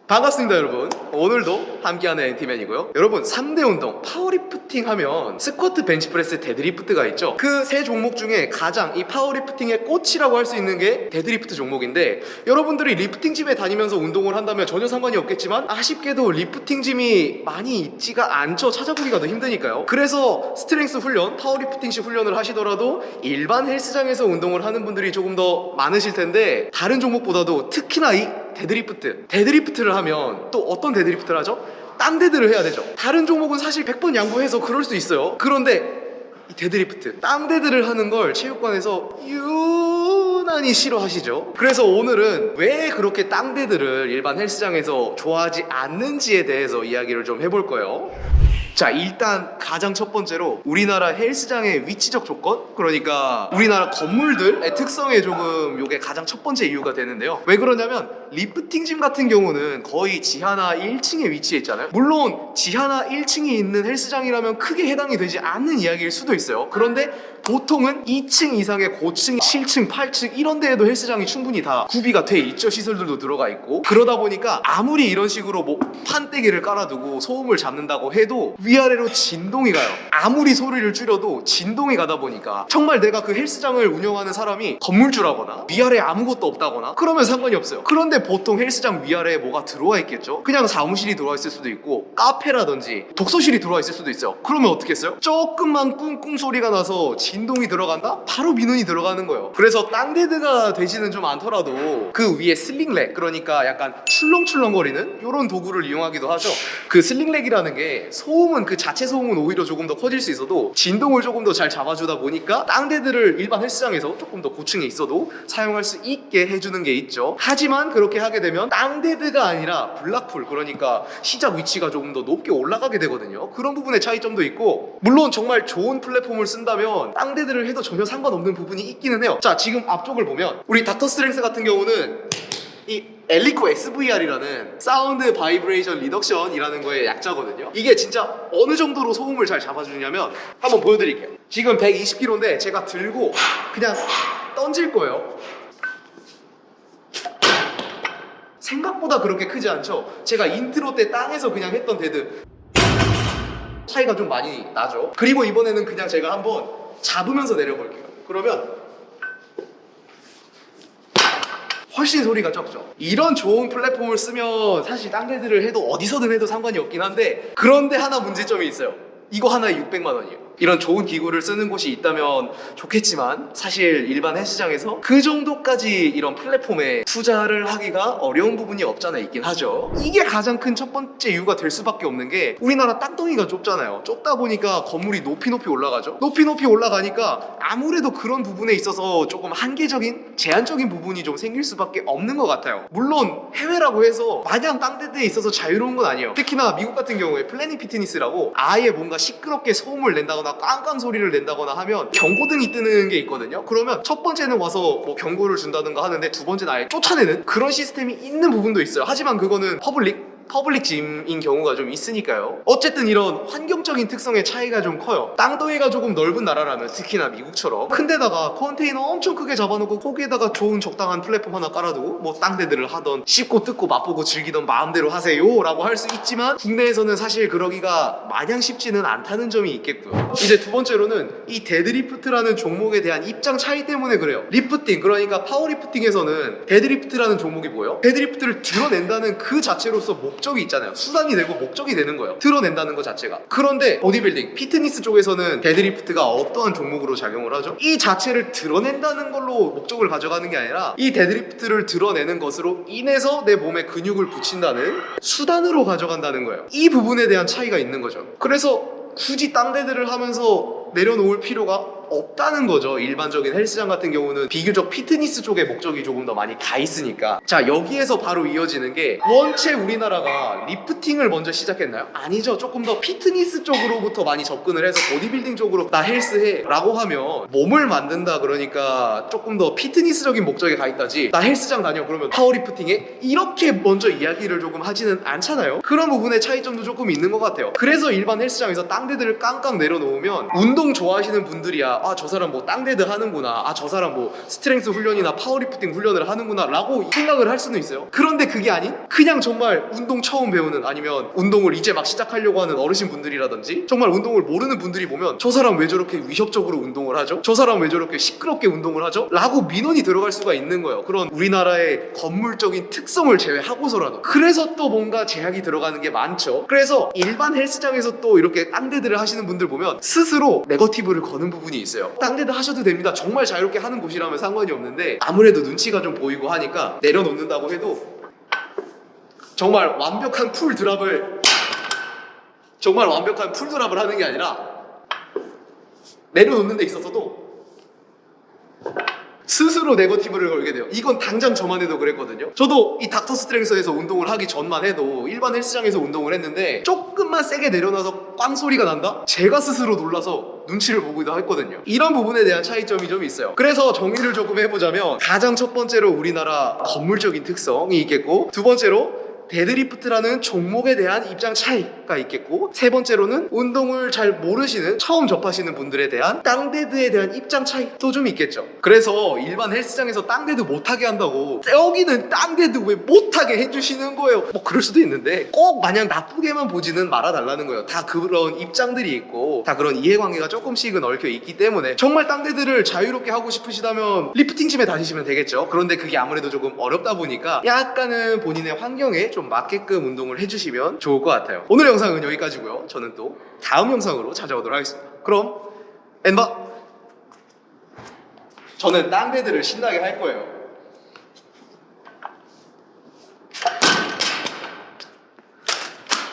반갑습니다 여러분. 오늘도 함께하는 엔티맨이고요. 여러분 3대 운동 파워리프팅 하면 스쿼트, 벤치프레스, 데드리프트가 있죠. 그 세 종목 중에 가장 이 파워리프팅의 꽃이라고 할 수 있는 게 데드리프트 종목인데, 여러분들이 리프팅짐에 다니면서 운동을 한다면 전혀 상관이 없겠지만 아쉽게도 리프팅짐이 많이 있지가 않죠. 찾아보기가 더 힘드니까요. 그래서 스트렝스 훈련, 파워리프팅식 훈련을 하시더라도 일반 헬스장에서 운동을 하는 분들이 조금 더 많으실 텐데, 다른 종목보다도 특히나 이 데드리프트를 하면 또 어떤 데드리프트를 하죠? 땅데드를 해야 되죠. 다른 종목은 사실 100번 양보해서 그럴 수 있어요. 그런데 이 데드리프트, 땅데드를 하는 걸 체육관에서 유난히 싫어하시죠. 그래서 오늘은 왜 그렇게 땅데드를 일반 헬스장에서 좋아하지 않는지에 대해서 이야기를 좀 해볼 거예요. 자, 일단 가장 첫 번째로 우리나라 헬스장의 위치적 조건, 그러니까 우리나라 건물들의 특성에 조금 요게 가장 첫 번째 이유가 되는데요. 왜 그러냐면 리프팅짐 같은 경우는 거의 지하나 1층에 위치해 있잖아요. 물론 지하나 1층이 있는 헬스장이라면 크게 해당이 되지 않는 이야기일 수도 있어요. 그런데 보통은 2층 이상의 고층, 7층, 8층 이런 데에도 헬스장이 충분히 다 구비가 돼 있죠. 시설들도 들어가 있고. 그러다 보니까 아무리 이런 식으로 뭐 판때기를 깔아두고 소음을 잡는다고 해도 위아래로 진동이 가요. 아무리 소리를 줄여도 진동이 가다 보니까 정말 내가 그 헬스장을 운영하는 사람이 건물주라거나 위아래에 아무것도 없다거나 그러면 상관이 없어요. 그런데 보통 헬스장 위아래에 뭐가 들어와 있겠죠? 그냥 사무실이 들어와 있을 수도 있고 카페라든지 독서실이 들어와 있을 수도 있어요. 그러면 어떻게 했어요? 조금만 꿍꿍 소리가 나서 진동이 들어간다? 바로 민원이 들어가는 거예요. 그래서 땅데드가 되지는 좀 않더라도 그 위에 슬링렉, 그러니까 약간 출렁출렁거리는 이런 도구를 이용하기도 하죠. 그 슬링렉이라는 게 소음은 그 자체 소음은 오히려 조금 더 커질 수 있어도 진동을 조금 더 잘 잡아주다 보니까 땅데드를 일반 헬스장에서 조금 더 고층에 있어도 사용할 수 있게 해주는 게 있죠. 하지만 그렇게 하게 되면 땅데드가 아니라 블락풀, 그러니까 시작 위치가 조금 더 높게 올라가게 되거든요. 그런 부분의 차이점도 있고, 물론 정말 좋은 플랫폼을 쓴다면 땅데드를 해도 전혀 상관없는 부분이 있기는 해요. 자, 지금 앞쪽을 보면 우리 닥터 스트렝스 같은 경우는 이 엘리코 SVR이라는 사운드 바이브레이션 리덕션이라는 거의 약자거든요. 이게 진짜 어느 정도로 소음을 잘 잡아주냐면 한번 보여드릴게요. 지금 120kg인데 제가 들고 그냥 던질 거예요. 생각보다 그렇게 크지 않죠? 제가 인트로 때 땅에서 그냥 했던 데드 차이가 좀 많이 나죠. 그리고 이번에는 그냥 제가 한번 잡으면서 내려볼게요. 그러면 훨씬 소리가 적죠. 이런 좋은 플랫폼을 쓰면 사실 땅데드를 해도 어디서든 해도 상관이 없긴 한데, 그런데 하나 문제점이 있어요. 이거 하나에 600만 원이에요. 이런 좋은 기구를 쓰는 곳이 있다면 좋겠지만 사실 일반 헬스장에서 그 정도까지 이런 플랫폼에 투자를 하기가 어려운 부분이 없잖아 있긴 하죠. 이게 가장 큰 첫 번째 이유가 될 수밖에 없는 게 우리나라 땅덩이가 좁잖아요. 좁다 보니까 건물이 높이 올라가죠. 높이 올라가니까 아무래도 그런 부분에 있어서 조금 한계적인, 제한적인 부분이 좀 생길 수밖에 없는 것 같아요. 물론 해외라고 해서 마냥 땅데드에 있어서 자유로운 건 아니에요. 특히나 미국 같은 경우에 플래닛 피트니스라고 아예 뭔가 시끄럽게 소음을 낸다거나 깡깡 소리를 낸다거나 하면 경고등이 뜨는 게 있거든요. 그러면 첫 번째는 와서 뭐 경고를 준다든가 하는데 두 번째는 아예 쫓아내는 그런 시스템이 있는 부분도 있어요. 하지만 그거는 퍼블릭 짐인 경우가 좀 있으니까요. 어쨌든 이런 환경적인 특성의 차이가 좀 커요. 땅덩이가 조금 넓은 나라라면, 특히나 미국처럼 큰데다가 컨테이너 엄청 크게 잡아놓고 거기에다가 좋은 적당한 플랫폼 하나 깔아두고 뭐 땅데드를 하던 씹고 뜯고 맛보고 즐기던 마음대로 하세요 라고 할 수 있지만, 국내에서는 사실 그러기가 마냥 쉽지는 않다는 점이 있겠고요. 이제 두 번째로는 이 데드리프트라는 종목에 대한 입장 차이 때문에 그래요. 리프팅, 그러니까 파워리프팅에서는 데드리프트라는 종목이 뭐예요? 데드리프트를 드러낸다는 그 자체로서 목적이 있잖아요. 수단이 되고 목적이 되는 거예요. 드러낸다는 것 자체가. 그런데 보디빌딩, 피트니스 쪽에서는 데드리프트가 어떠한 종목으로 작용을 하죠? 이 자체를 드러낸다는 걸로 목적을 가져가는 게 아니라 이 데드리프트를 드러내는 것으로 인해서 내 몸에 근육을 붙인다는 수단으로 가져간다는 거예요. 이 부분에 대한 차이가 있는 거죠. 그래서 굳이 땅데드를 하면서 내려놓을 필요가 없다는 거죠. 일반적인 헬스장 같은 경우는 비교적 피트니스 쪽에 목적이 조금 더 많이 가 있으니까. 자, 여기에서 바로 이어지는 게, 원체 우리나라가 리프팅을 먼저 시작했나요? 아니죠. 조금 더 피트니스 쪽으로부터 많이 접근을 해서 보디빌딩 쪽으로 나 헬스해 라고 하면 몸을 만든다, 그러니까 조금 더 피트니스적인 목적에 가 있다지 나 헬스장 다녀 그러면 파워리프팅해? 이렇게 먼저 이야기를 조금 하지는 않잖아요. 그런 부분의 차이점도 조금 있는 것 같아요. 그래서 일반 헬스장에서 땅데드를 깡깡 내려놓으면 운동 좋아하시는 분들이야 아니라 아 저 사람 뭐 땅데드 하는구나, 아 저 사람 뭐 스트렝스 훈련이나 파워리프팅 훈련을 하는구나 라고 생각을 할 수는 있어요. 그런데 그게 아닌 그냥 정말 운동 처음 배우는, 아니면 운동을 이제 막 시작하려고 하는 어르신 분들이라든지 정말 운동을 모르는 분들이 보면 저 사람 왜 저렇게 위협적으로 운동을 하죠? 저 사람 왜 저렇게 시끄럽게 운동을 하죠? 라고 민원이 들어갈 수가 있는 거예요. 그런 우리나라의 건물적인 특성을 제외하고서라도. 그래서 또 뭔가 제약이 들어가는 게 많죠. 그래서 일반 헬스장에서 또 이렇게 땅데드를 하시는 분들 보면 스스로 네거티브를 거는 부분이 있어요. 땅데드 하셔도 됩니다, 정말 자유롭게 하는 곳이라면 상관이 없는데 아무래도 눈치가 좀 보이고 하니까 내려놓는다고 해도 정말 완벽한 풀 드랍을 하는 게 아니라 내려놓는 데 있어서도 스스로 네거티브를 걸게 돼요. 이건 당장 저만 해도 그랬거든요. 저도 이 닥터 스트렝스에서 운동을 하기 전만 해도 일반 헬스장에서 운동을 했는데 조금만 세게 내려놔서 빵 소리가 난다? 제가 스스로 놀라서 눈치를 보기도 했거든요. 이런 부분에 대한 차이점이 좀 있어요. 그래서 정리를 조금 해보자면 가장 첫 번째로 우리나라 건물적인 특성이 있겠고, 두 번째로 데드리프트라는 종목에 대한 입장 차이가 있겠고, 세 번째로는 운동을 잘 모르시는 처음 접하시는 분들에 대한 땅데드에 대한 입장 차이도 좀 있겠죠. 그래서 일반 헬스장에서 땅데드 못하게 한다고 여기는 땅데드 왜 못하게 해주시는 거예요? 뭐 그럴 수도 있는데 꼭 마냥 나쁘게만 보지는 말아달라는 거예요. 다 그런 입장들이 있고 다 그런 이해관계가 조금씩은 얽혀 있기 때문에 정말 땅데드를 자유롭게 하고 싶으시다면 리프팅짐에 다니시면 되겠죠. 그런데 그게 아무래도 조금 어렵다 보니까 약간은 본인의 환경에 좀 맞게끔 운동을 해주시면 좋을 것 같아요. 오늘 영상은 여기까지고요. 저는 또 다음 영상으로 찾아오도록 하겠습니다. 그럼 엔바! 저는 땅데드를 신나게 할 거예요.